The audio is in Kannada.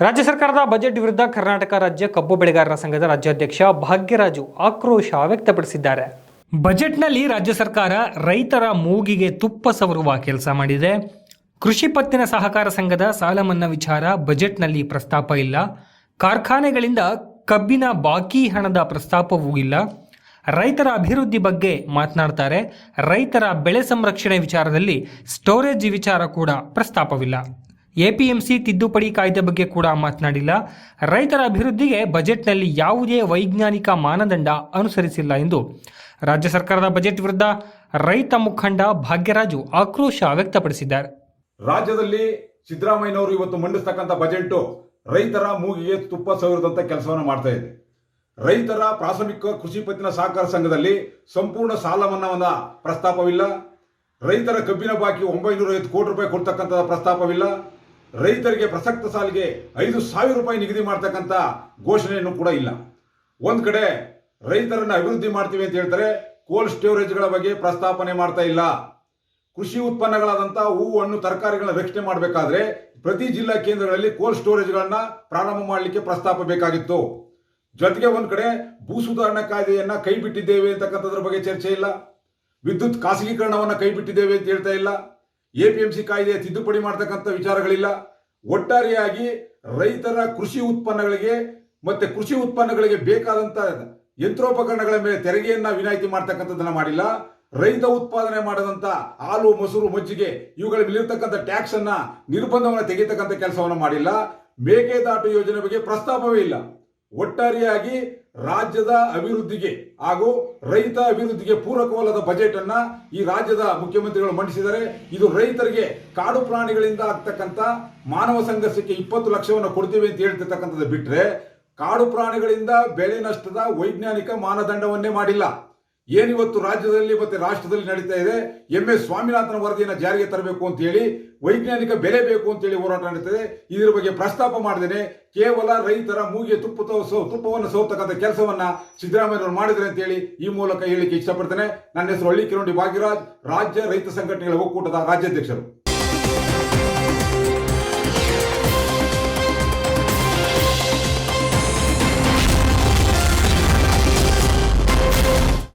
ರಾಜ್ಯ ಸರ್ಕಾರದ ಬಜೆಟ್ ವಿರುದ್ಧ ಕರ್ನಾಟಕ ರಾಜ್ಯ ಕಬ್ಬು ಬೆಳೆಗಾರರ ಸಂಘದ ರಾಜ್ಯಾಧ್ಯಕ್ಷ ಭಾಗ್ಯರಾಜು ಆಕ್ರೋಶ ವ್ಯಕ್ತಪಡಿಸಿದ್ದಾರೆ. ಬಜೆಟ್ನಲ್ಲಿ ರಾಜ್ಯ ಸರ್ಕಾರ ರೈತರ ಮೂಗಿಗೆ ತುಪ್ಪ ಸವರುವ ಕೆಲಸ ಮಾಡಿದೆ. ಕೃಷಿ ಪತ್ತಿನ ಸಹಕಾರ ಸಂಘದ ಸಾಲ ಮನ್ನಾ ವಿಚಾರ ಬಜೆಟ್ನಲ್ಲಿ ಪ್ರಸ್ತಾಪ ಇಲ್ಲ. ಕಾರ್ಖಾನೆಗಳಿಂದ ಕಬ್ಬಿನ ಬಾಕಿ ಹಣದ ಪ್ರಸ್ತಾಪವೂ ಇಲ್ಲ. ರೈತರ ಅಭಿವೃದ್ಧಿ ಬಗ್ಗೆ ಮಾತನಾಡ್ತಾರೆ. ರೈತರ ಬೆಳೆ ಸಂರಕ್ಷಣೆ ವಿಚಾರದಲ್ಲಿ ಸ್ಟೋರೇಜ್ ವಿಚಾರ ಕೂಡ ಪ್ರಸ್ತಾಪವಿಲ್ಲ. ಎಪಿಎಂಸಿ ತಿದ್ದುಪಡಿ ಕಾಯ್ದೆ ಬಗ್ಗೆ ಕೂಡ ಮಾತನಾಡಿಲ್ಲ. ರೈತರ ಅಭಿವೃದ್ಧಿಗೆ ಬಜೆಟ್ನಲ್ಲಿ ಯಾವುದೇ ವೈಜ್ಞಾನಿಕ ಮಾನದಂಡ ಅನುಸರಿಸಿಲ್ಲ ಎಂದು ರಾಜ್ಯ ಸರ್ಕಾರದ ಬಜೆಟ್ ವಿರುದ್ಧ ರೈತ ಮುಖಂಡ ಭಾಗ್ಯರಾಜು ಆಕ್ರೋಶ ವ್ಯಕ್ತಪಡಿಸಿದ್ದಾರೆ. ರಾಜ್ಯದಲ್ಲಿ ಸಿದ್ದರಾಮಯ್ಯನವರು ಇವತ್ತು ಮಂಡಿಸ್ತಕ್ಕಂಥ ಬಜೆಟ್ ರೈತರ ಮೂಗಿಗೆ ತುಪ್ಪ ಸವರಿದಂತ ಕೆಲಸವನ್ನು ಮಾಡ್ತಾ ಇದೆ. ರೈತರ ಪ್ರಾಥಮಿಕ ಕೃಷಿ ಪತ್ತಿನ ಸಹಕಾರ ಸಂಘದಲ್ಲಿ ಸಂಪೂರ್ಣ ಸಾಲ ಮನ್ನಾವನ್ನ ಪ್ರಸ್ತಾಪವಿಲ್ಲ. ರೈತರ ಕಬ್ಬಿನ ಬಾಕಿ 950 ಕೋಟಿ ರೂಪಾಯಿ ಕೊಡ್ತಕ್ಕಂಥ ಪ್ರಸ್ತಾಪವಿಲ್ಲ. ರೈತರಿಗೆ ಪ್ರಸಕ್ತ ಸಾಲಿಗೆ 5,000 ರೂಪಾಯಿ ನಿಗದಿ ಮಾಡ್ತಕ್ಕಂಥ ಘೋಷಣೆಯನ್ನು ಕೂಡ ಇಲ್ಲ. ಒಂದ್ ಕಡೆ ರೈತರನ್ನ ಅಭಿವೃದ್ಧಿ ಮಾಡ್ತೀವಿ ಅಂತ ಹೇಳ್ತಾರೆ, ಕೋಲ್ಡ್ ಸ್ಟೋರೇಜ್ಗಳ ಬಗ್ಗೆ ಪ್ರಸ್ತಾಪನೆ ಮಾಡ್ತಾ ಇಲ್ಲ. ಕೃಷಿ ಉತ್ಪನ್ನಗಳಾದಂಥ ಹೂವು ಹಣ್ಣು ತರಕಾರಿಗಳನ್ನ ರಕ್ಷಣೆ ಮಾಡಬೇಕಾದ್ರೆ ಪ್ರತಿ ಜಿಲ್ಲಾ ಕೇಂದ್ರಗಳಲ್ಲಿ ಕೋಲ್ಡ್ ಸ್ಟೋರೇಜ್ಗಳನ್ನ ಪ್ರಾರಂಭ ಮಾಡಲಿಕ್ಕೆ ಪ್ರಸ್ತಾಪ ಬೇಕಾಗಿತ್ತು. ಜೊತೆಗೆ ಒಂದ್ ಕಡೆ ಭೂ ಸುಧಾರಣಾ ಕಾಯ್ದೆಯನ್ನ ಕೈ ಬಿಟ್ಟಿದ್ದೇವೆ ಅಂತಕ್ಕಂಥದ್ರ ಬಗ್ಗೆ ಚರ್ಚೆ ಇಲ್ಲ. ವಿದ್ಯುತ್ ಖಾಸಗೀಕರಣವನ್ನ ಕೈ ಬಿಟ್ಟಿದ್ದೇವೆ ಅಂತ ಹೇಳ್ತಾ ಇಲ್ಲ. ಎಪಿಎಂಸಿ ಕಾಯ್ದೆ ತಿದ್ದುಪಡಿ ಮಾಡತಕ್ಕಂಥ ವಿಚಾರಗಳಿಲ್ಲ. ಒಟ್ಟಾರೆಯಾಗಿ ರೈತರ ಕೃಷಿ ಉತ್ಪನ್ನಗಳಿಗೆ ಮತ್ತೆ ಕೃಷಿ ಉತ್ಪನ್ನಗಳಿಗೆ ಬೇಕಾದಂತ ಯಂತ್ರೋಪಕರಣಗಳ ಮೇಲೆ ತೆರಿಗೆಯನ್ನ ವಿನಾಯಿತಿ ಮಾಡ್ತಕ್ಕಂಥದ್ದನ್ನ ಮಾಡಿಲ್ಲ. ರೈತ ಉತ್ಪಾದನೆ ಮಾಡದಂತ ಹಾಲು, ಮೊಸರು, ಮಜ್ಜಿಗೆ ಇವುಗಳ ಮೇಲಿರ್ತಕ್ಕಂಥ ಟ್ಯಾಕ್ಸ್ ಅನ್ನ ನಿರ್ಬಂಧವನ್ನು ತೆಗೆಯತಕ್ಕಂಥ ಕೆಲಸವನ್ನು ಮಾಡಿಲ್ಲ. ಮೇಕೆದಾಟು ಯೋಜನೆ ಬಗ್ಗೆ ಪ್ರಸ್ತಾಪವೇ ಇಲ್ಲ. ಒಟ್ಟಾರೆಯಾಗಿ ರಾಜ್ಯದ ಅಭಿವೃದ್ಧಿಗೆ ಹಾಗೂ ರೈತ ಅಭಿವೃದ್ಧಿಗೆ ಪೂರಕವಲ್ಲದ ಬಜೆಟ್ ಅನ್ನ ಈ ರಾಜ್ಯದ ಮುಖ್ಯಮಂತ್ರಿಗಳು ಮಂಡಿಸಿದ್ದಾರೆ. ಇದು ರೈತರಿಗೆ ಕಾಡು ಪ್ರಾಣಿಗಳಿಂದ ಆಗ್ತಕ್ಕಂಥ ಮಾನವ ಸಂಘರ್ಷಕ್ಕೆ 20 ಲಕ್ಷವನ್ನು ಕೊಡ್ತೀವಿ ಅಂತ ಹೇಳ್ತಿರ್ತಕ್ಕಂಥದ್ದು ಬಿಟ್ರೆ ಕಾಡು ಪ್ರಾಣಿಗಳಿಂದ ಬೆಳೆ ನಷ್ಟದ ವೈಜ್ಞಾನಿಕ ಮಾನದಂಡವನ್ನೇ ಮಾಡಿಲ್ಲ. ಏನಿವತ್ತು ರಾಜ್ಯದಲ್ಲಿ ಮತ್ತೆ ರಾಷ್ಟ್ರದಲ್ಲಿ ನಡೀತಾ ಇದೆ, MS ಸ್ವಾಮಿನಾಥನ್ ವರದಿಯನ್ನು ಜಾರಿಗೆ ತರಬೇಕು ಅಂತ ಹೇಳಿ ವೈಜ್ಞಾನಿಕ ಬೆಲೆ ಬೇಕು ಅಂತ ಹೇಳಿ ಹೋರಾಟ ನಡೀತದೆ. ಇದರ ಬಗ್ಗೆ ಪ್ರಸ್ತಾಪ ಮಾಡದೇನೆ ಕೇವಲ ರೈತರ ಮೂಗಿಗೆ ತುಪ್ಪವನ್ನು ಸೋರ್ತಕ್ಕಂಥ ಕೆಲಸವನ್ನ ಸಿದ್ದರಾಮಯ್ಯವರು ಮಾಡಿದ್ರೆ ಅಂತ ಹೇಳಿ ಈ ಮೂಲಕ ಹೇಳಿಕೆ ಇಷ್ಟಪಡ್ತೇನೆ. ನನ್ನ ಹೆಸರು ಹಳ್ಳಿ ಕಿರಣಿ ಭಾಗ್ಯರಾಜ್, ರಾಜ್ಯ ರೈತ ಸಂಘಟನೆಗಳ ಒಕ್ಕೂಟದ ರಾಜ್ಯಾಧ್ಯಕ್ಷರು.